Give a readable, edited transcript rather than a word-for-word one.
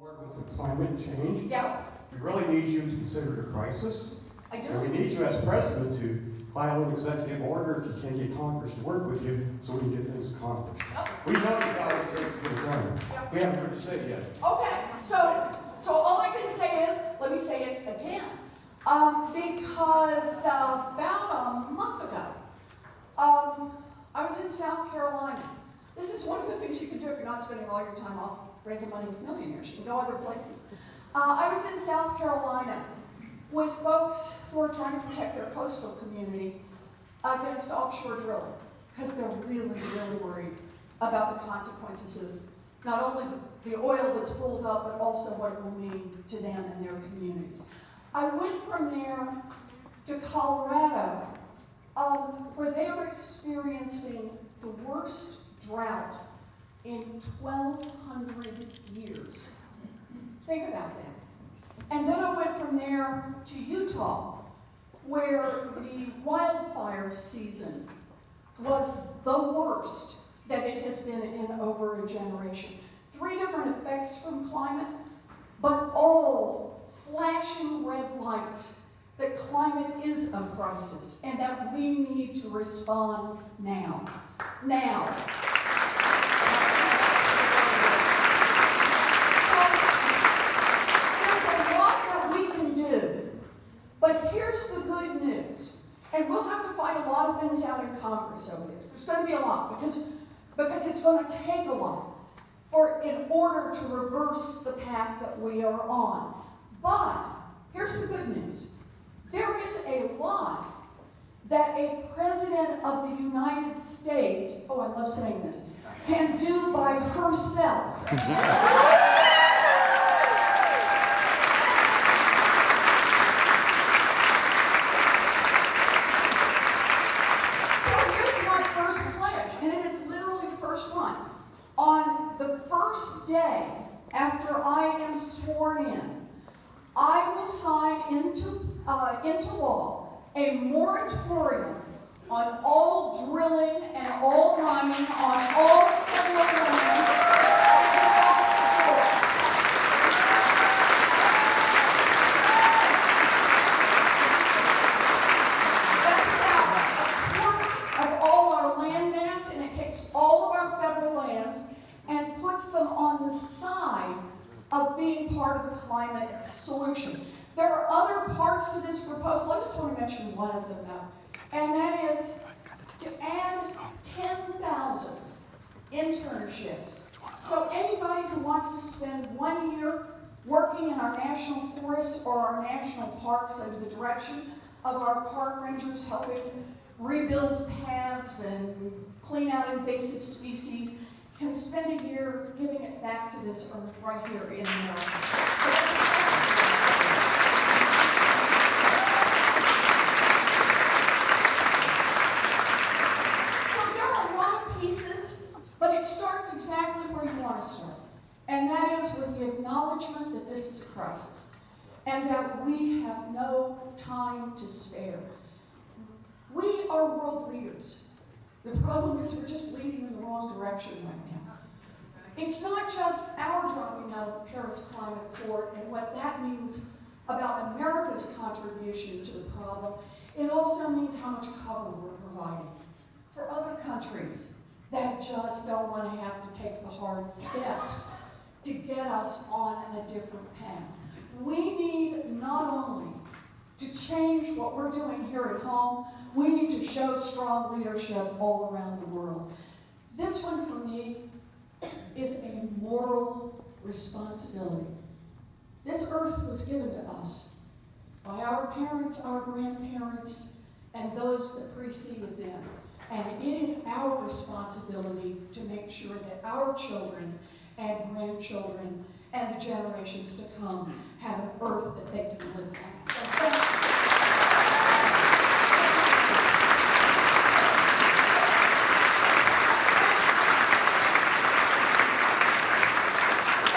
With the climate change, Yeah, we really need you to consider it a crisis. I do. And we need you as president to file an executive order if you can't get Congress to work with you so we can get things accomplished. Yep. We know you got what it takes to get it done. Yep. We haven't heard you say it yet. Okay, so all I can say is, let me say it again. Because about a month ago, I was in South Carolina. This is one of the things you can do if you're not spending all your time off raising money with millionaires. You can go other places. I was in South Carolina with folks who are trying to protect their coastal community against offshore drilling because they're really, really worried about the consequences of not only the oil that's pulled up, but also what it will mean to them and their communities. I went from there to Colorado, where they are experiencing the worst drought in 1,200 years. Think about that. And then I went from there to Utah, where the wildfire season was the worst that it has been in over a generation. 3 different effects from climate, but all flashing red lights that climate is a crisis and that we need to respond now. Now. But here's the good news, and we'll have to fight a lot of things out in Congress over this. There's going to be a lot because it's going to take a lot in order to reverse the path that we are on. But here's the good news. There is a lot that a president of the United States, oh, I love saying this, can do by herself. On the first day after I am sworn in, I will sign into law a moratorium on all drilling and all mining on all federal lands. That's about 1/4 of all our land mass, and it takes all of our federal lands and puts them on the side of being part of the climate solution. There are other parts to this proposal. I just want to mention one of them though, and that is to add 10,000 internships. So anybody who wants to spend 1 year working in our national forests or our national parks under the direction of our park rangers helping rebuild paths and clean out invasive species can spend a year giving it back to this earth right here in America. So there are a lot of pieces, but it starts exactly where you want to start. And that is with the acknowledgement that this is a crisis and that we have no time to spare. We are world leaders. The problem is we're just leading in the wrong direction right now. It's not just our dropping out of the Paris Climate Accord and what that means about America's contribution to the problem. It also means how much cover we're providing for other countries that just don't want to have to take the hard steps to get us on a different path. We need not only to change what we're doing here at home, we need to show strong leadership all around the world. This one for me is a moral responsibility. This earth was given to us by our parents, our grandparents, and those that preceded them. And it is our responsibility to make sure that our children and grandchildren and the generations to come have an earth that they can